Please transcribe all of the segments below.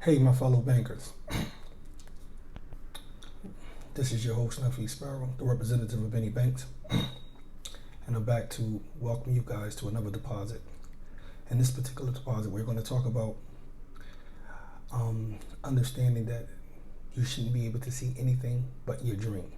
Hey, my fellow bankers. This is your host, Nuffy Sparrow, the representative of Benny Banks, and I'm back to welcome you guys to another deposit. In this particular deposit, we're going to talk about understanding that you shouldn't be able to see anything but your dream.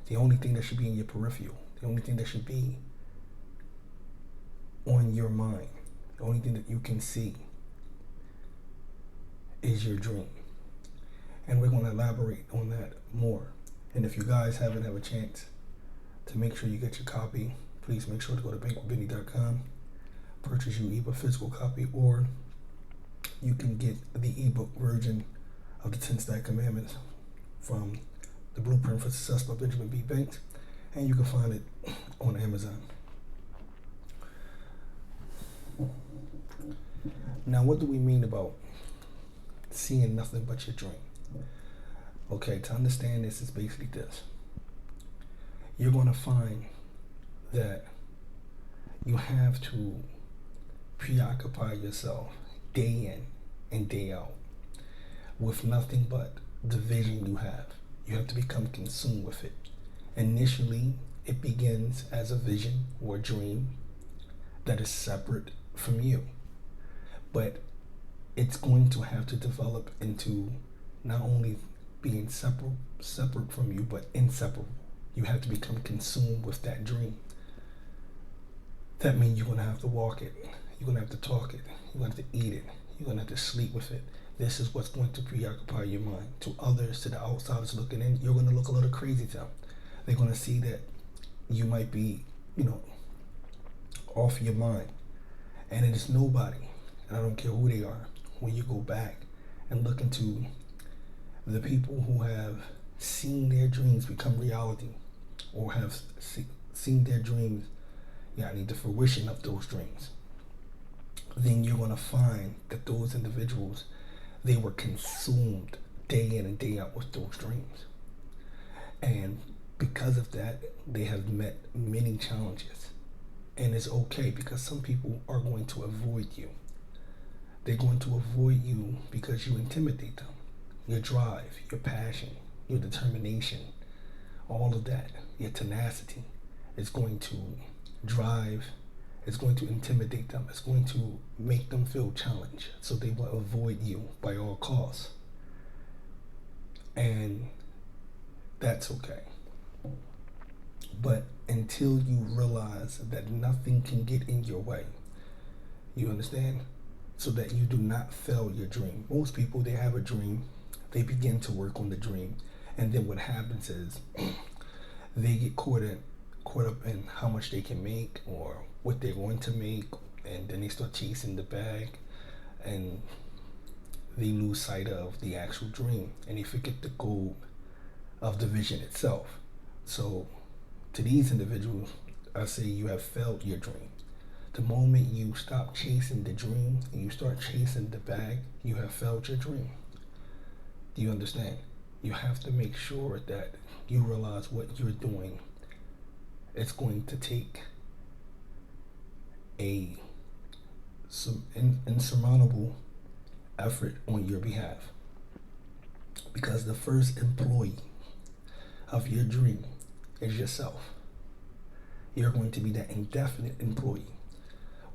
The only thing that should be in your peripheral, the only thing that should be on your mind, the only thing that you can see is your dream. And we're going to elaborate on that more. And if you guys haven't had a chance to make sure you get your copy, please make sure to go to bankwithbenny.com, purchase your either physical copy, or you can get the ebook version of the 10 Stack Commandments from the Blueprint for Success by Benjamin B. Banks, and you can find it on Amazon. Now, what do we mean about seeing nothing but your dream? Okay, to understand this is basically this. You're going to find that you have to preoccupy yourself day in and day out with nothing but the vision you have. You have to become consumed with it. Initially, it begins as a vision or a dream that is separate from you. But it's going to have to develop into not only being separate from you, but inseparable. You have to become consumed with that dream. That means you're going to have to walk it. You're going to have to talk it. You're going to have to eat it. You're going to have to sleep with it. This is what's going to preoccupy your mind. To others, to the outsiders looking in, you're going to look a little crazy to them. They're going to see that you might be, off your mind. And it is nobody, and I don't care who they are, when you go back and look into the people who have seen their dreams become reality, or have seen their dreams, the fruition of those dreams, then you're going to find that those individuals, they were consumed day in and day out with those dreams. And because of that, they have met many challenges. And it's okay, because some people are going to avoid you. They're going to avoid you because you intimidate them. Your drive, your passion, your determination, all of that, your tenacity is going to drive, it's going to intimidate them, it's going to make them feel challenged. So they will avoid you by all costs. And that's okay. But until you realize that nothing can get in your way, you understand? So that you do not fail your dream. Most people, they have a dream, they begin to work on the dream, and then what happens is they get caught up in how much they can make or what they're going to make, and then they start chasing the bag, and they lose sight of the actual dream, and they forget the goal of the vision itself. So to these individuals, I say you have failed your dream. The moment you stop chasing the dream and you start chasing the bag, you have failed your dream. Do you understand? You have to make sure that you realize what you're doing. It's going to take some insurmountable effort on your behalf. Because the first employee of your dream is yourself. You're going to be that indefinite employee.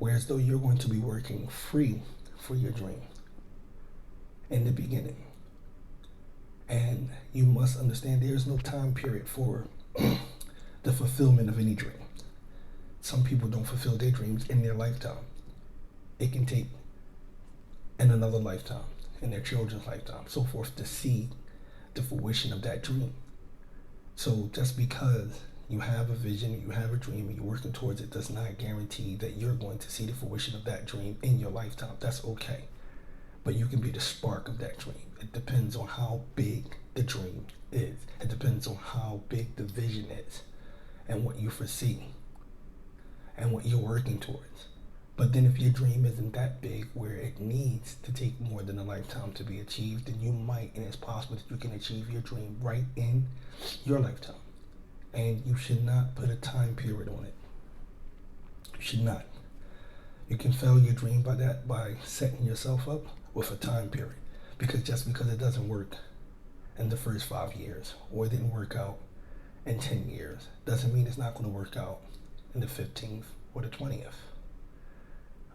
Whereas though you're going to be working free for your dream in the beginning. And you must understand there is no time period for the fulfillment of any dream. Some people don't fulfill their dreams in their lifetime. It can take in another lifetime, in their children's lifetime, so forth, to see the fruition of that dream. So just because you have a vision, you have a dream, and you're working towards it, does not guarantee that you're going to see the fruition of that dream in your lifetime. That's okay. But you can be the spark of that dream. It depends on how big the dream is. It depends on how big the vision is and what you foresee and what you're working towards. But then if your dream isn't that big where it needs to take more than a lifetime to be achieved, then you might, and it's possible that you can achieve your dream right in your lifetime. And you should not put a time period on it. You should not. You can fail your dream by setting yourself up with a time period. Because just because it doesn't work in the first 5 years, or it didn't work out in 10 years, doesn't mean it's not going to work out in the 15th or the 20th.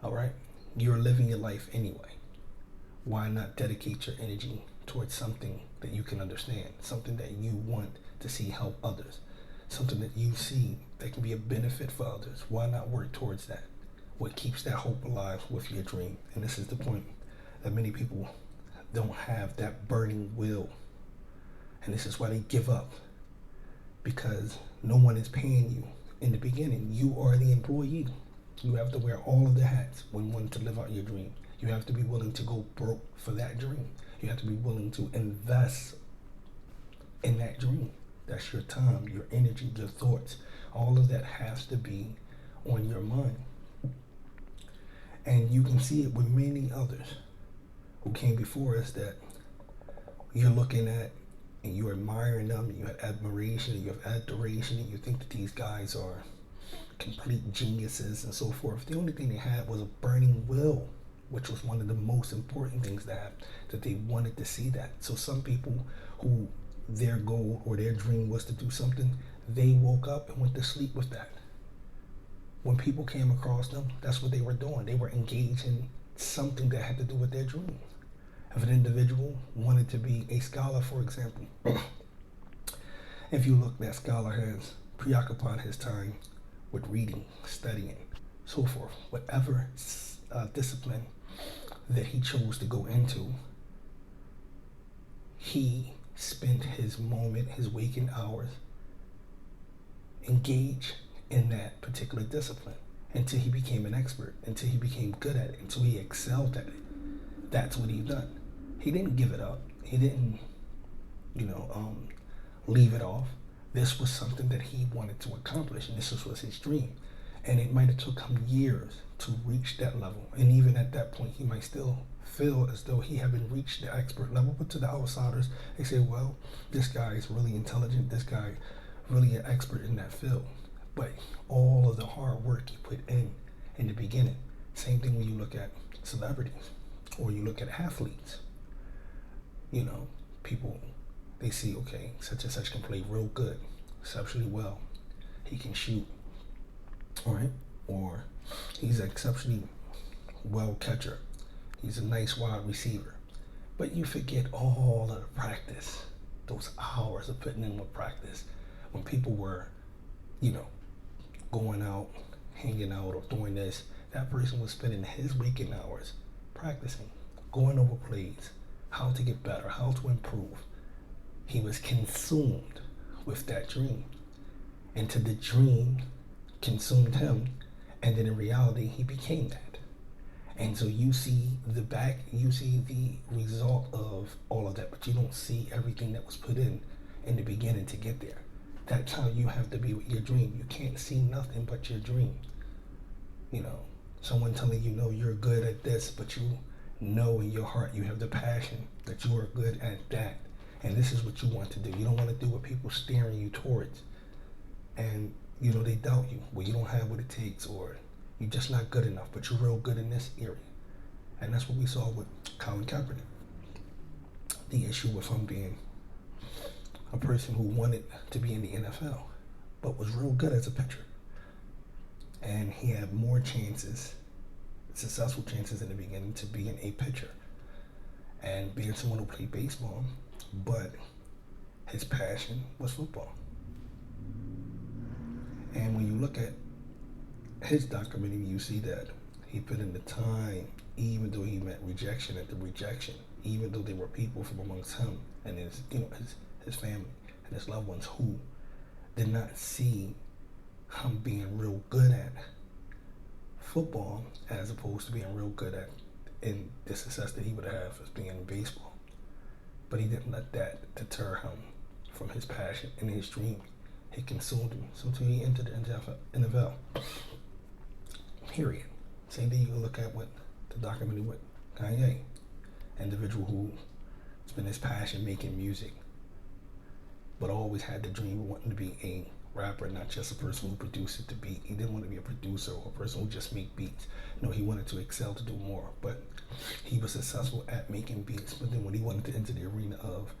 All right? You're living your life anyway. Why not dedicate your energy towards something that you can understand, something that you want to see help others, something that you see that can be a benefit for others? Why not work towards that? What keeps that hope alive with your dream? And this is the point, that many people don't have that burning will. And this is why they give up, because no one is paying you in the beginning. You are the employee. You have to wear all of the hats when wanting to live out your dream. You have to be willing to go broke for that dream. You have to be willing to invest in that dream. That's your time, your energy, your thoughts. All of that has to be on your mind. And you can see it with many others who came before us that you're looking at and you're admiring them, and you have admiration, and you have adoration, and you think that these guys are complete geniuses and so forth. The only thing they had was a burning will, which was one of the most important things that they wanted to see that. So some people who their goal or their dream was to do something, they woke up and went to sleep with that. When people came across them, that's what they were doing. They were engaged in something that had to do with their dream. If an individual wanted to be a scholar, for example, if you look, that scholar has preoccupied his time with reading, studying, so forth. Whatever discipline that he chose to go into, he spent his moment, his waking hours, engaged in that particular discipline until he became an expert, until he became good at it, until he excelled at it. That's what he done. He didn't give it up. He didn't, leave it off. This was something that he wanted to accomplish, and this was his dream. And it might have took him years to reach that level. And even at that point, he might still feel as though he haven't reached the expert level. But to the outsiders, they say, well, this guy is really intelligent. This guy really an expert in that field. But all of the hard work he put in the beginning. Same thing when you look at celebrities or you look at athletes. People, they see, okay, such and such can play real good, exceptionally well. He can shoot, all right? Or he's an exceptionally well catcher. He's a nice wide receiver. But you forget all of the practice, those hours of putting in with practice. When people were, going out, hanging out, or doing this, that person was spending his waking hours practicing, going over plays, how to get better, how to improve. He was consumed with that dream. And to the dream consumed him, and then in reality, he became that. And so you see the result of all of that, but you don't see everything that was put in the beginning to get there. That's how you have to be with your dream. You can't see nothing but your dream. Someone telling you, no, you're good at this, but you know in your heart you have the passion that you are good at that. And this is what you want to do. You don't want to do what people steering you towards. And, they doubt you. Well, you don't have what it takes, or you're just not good enough, but you're real good in this area. And that's what we saw with Colin Kaepernick. The issue with him being a person who wanted to be in the NFL, but was real good as a pitcher. And he had more chances, successful chances in the beginning, to being a pitcher and being someone who played baseball, but his passion was football. And when you look at his documentary, you see that he put in the time, even though he met rejection after rejection, even though there were people from amongst him and his family and his loved ones who did not see him being real good at football as opposed to being real good at in the success that he would have as being in baseball. But he didn't let that deter him from his passion and his dream. It consumed him. So until he entered the NFL. Period. Same thing you can look at with the documentary with Kanye. Individual who spent his passion making music, but always had the dream of wanting to be a rapper, not just a person who produces the beat. He didn't want to be a producer or a person who just make beats. No, he wanted to excel to do more. But he was successful at making beats. But then when he wanted to enter the arena of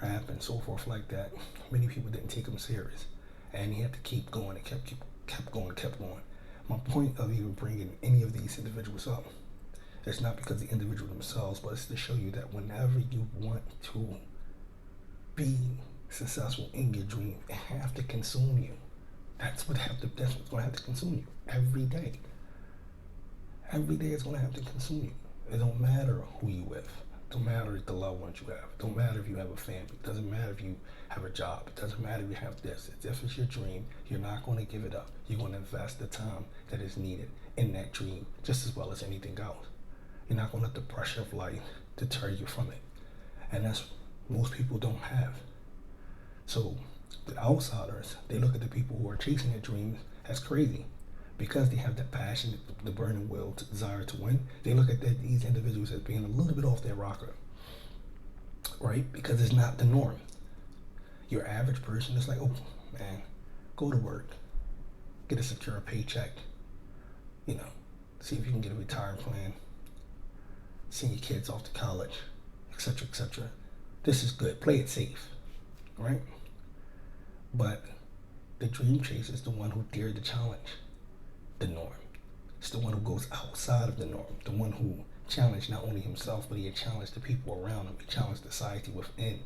rap and so forth like that, many people didn't take him serious, and he had to keep going and kept going. My point of even bringing any of these individuals up, it's not because the individual themselves, but it's to show you that whenever you want to be successful in your dream, it have to consume you. That's what's gonna have to consume you every day. Every day it's gonna have to consume you. It don't matter who you with. It don't matter the loved ones you have. It don't matter if you have a family. It doesn't matter if you have a job. It doesn't matter if you have this. If it's your dream, you're not gonna give it up. You're gonna invest the time that is needed in that dream just as well as anything else. You're not gonna let the pressure of life deter you from it. And that's most people don't have. So the outsiders, they look at the people who are chasing their dreams as crazy because they have that passion, the burning will, to desire to win. They look at these individuals as being a little bit off their rocker, right? Because it's not the norm. Your average person is like, oh man, go to work, get a secure paycheck, see if you can get a retirement plan, send your kids off to college, etc., etc. This is good. Play it safe, right? But the dream chaser is the one who dared to challenge the norm. It's the one who goes outside of the norm. The one who challenged not only himself, but he had challenged the people around him. He challenged society within.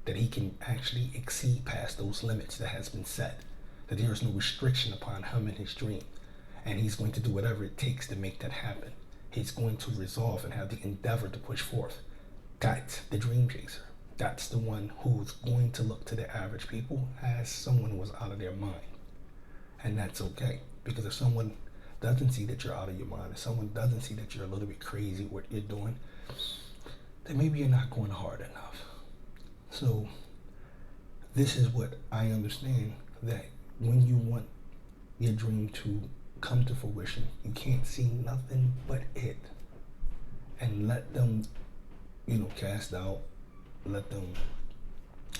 That he can actually exceed past those limits that has been set. That there is no restriction upon him and his dream. And he's going to do whatever it takes to make that happen. He's going to resolve and have the endeavor to push forth. That's the dream chaser. That's the one who's going to look to the average people as someone who is out of their mind. And that's okay. Because if someone doesn't see that you're out of your mind, if someone doesn't see that you're a little bit crazy what you're doing, then maybe you're not going hard enough. So this is what I understand, that when you want your dream to come to fruition, you can't see nothing but it. And let them, cast out. Let them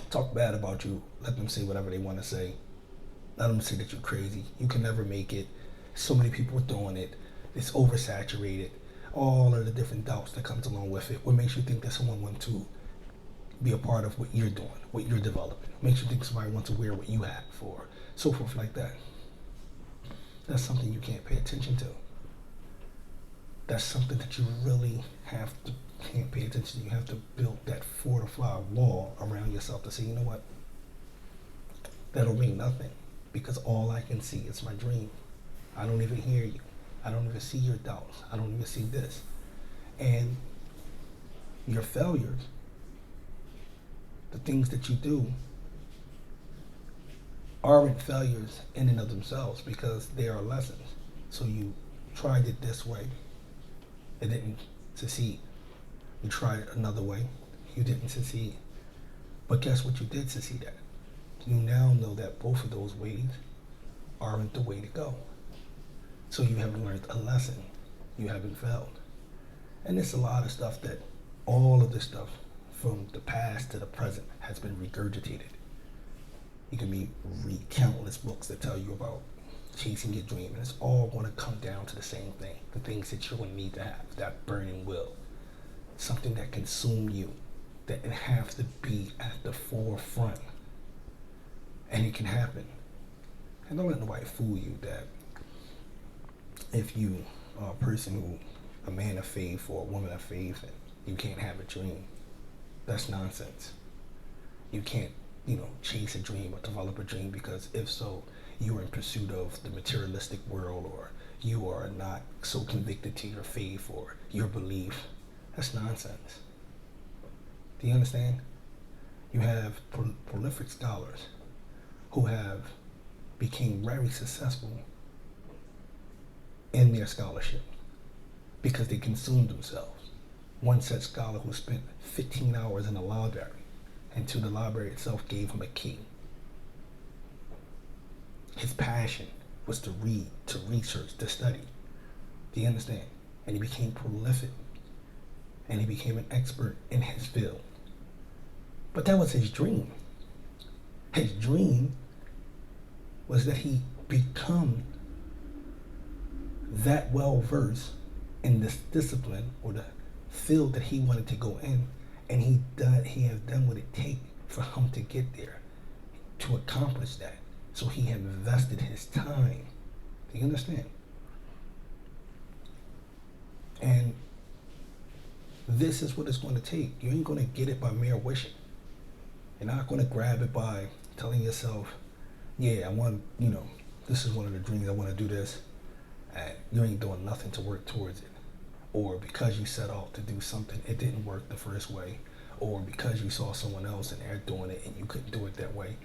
talk bad about you. Let them say whatever they want to say. Let them say that you're crazy. You can never make it. So many people are doing it. It's oversaturated. All of the different doubts that comes along with it. What makes you think that someone wants to be a part of what you're doing, what you're developing? What makes you think somebody wants to wear what you have, or so forth like that? That's something you can't pay attention to. That's something that you really can't pay attention to. You have to build that fortified wall around yourself to say, you know what? That'll mean nothing because all I can see is my dream. I don't even hear you. I don't even see your doubts. I don't even see this. And your failures, the things that you do, aren't failures in and of themselves because they are lessons. So you tried it this way. It didn't succeed. You tried it another way. You didn't succeed. But guess what you did succeed at? You now know that both of those ways aren't the way to go. So you have learned a lesson. You haven't failed. And it's a lot of stuff that, all of this stuff from the past to the present has been regurgitated. You can read countless books that tell you about chasing your dream, and it's all going to come down to the same thing. The things that you're going to need to have, that burning will. Something that consumes you, that it has to be at the forefront. And it can happen. And don't let nobody fool you that if you are a person a man of faith or a woman of faith, and you can't have a dream, that's nonsense. You can't, chase a dream or develop a dream, because if so, you are in pursuit of the materialistic world, or you are not so convicted to your faith or your belief. That's nonsense. Do you understand? You have prolific scholars who have became very successful in their scholarship because they consumed themselves. One such scholar who spent 15 hours in the library until the library itself gave him a key. His passion was to read, to research, to study. Do you understand? And he became prolific. And he became an expert in his field. But that was his dream. His dream was that he become that well versed in this discipline or the field that he wanted to go in, and he has done what it takes for him to get there, to accomplish that. So he had invested his time. Do you understand? And this is what it's going to take. You ain't going to get it by mere wishing. You're not going to grab it by telling yourself, yeah, I want, this is one of the dreams, I want to do this. And you ain't doing nothing to work towards it. Or because you set out to do something, it didn't work the first way. Or because you saw someone else and they're doing it and you couldn't do it that way.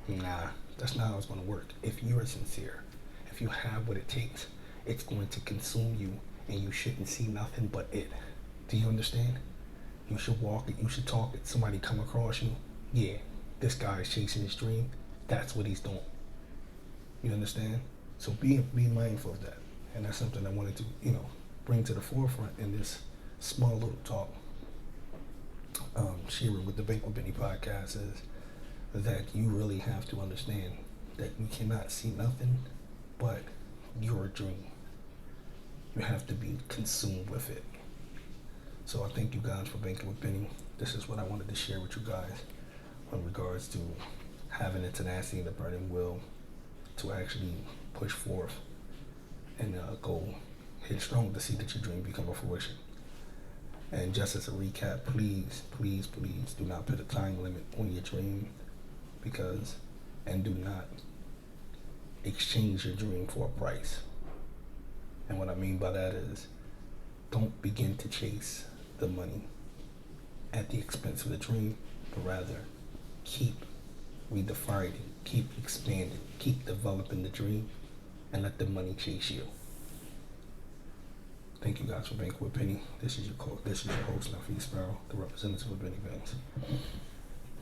Nah, that's not how it's going to work. If you're sincere, if you have what it takes, it's going to consume you and you shouldn't see nothing but it. Do you understand? You should walk it, you should talk it. Somebody come across you, yeah, this guy is chasing his dream. That's what he's doing. You understand? So be mindful of that. And that's something I wanted to, bring to the forefront in this small little talk. Sharing with the Bank with Benny podcast is that you really have to understand that you cannot see nothing but your dream. You have to be consumed with it. So I thank you guys for banking with Benny. This is what I wanted to share with you guys in regards to having the tenacity and the burning will to actually push forth and go headstrong to see that your dream become a fruition. And just as a recap, please, please, please do not put a time limit on your dream, and do not exchange your dream for a price. And what I mean by that is, don't begin to chase the money at the expense of the dream, but rather keep redefining, keep expanding, keep developing the dream, and let the money chase you. Thank you guys for being with Benny. This is your host, Nafi Sparrow, the representative of Benny Banks.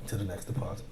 To the next deposit.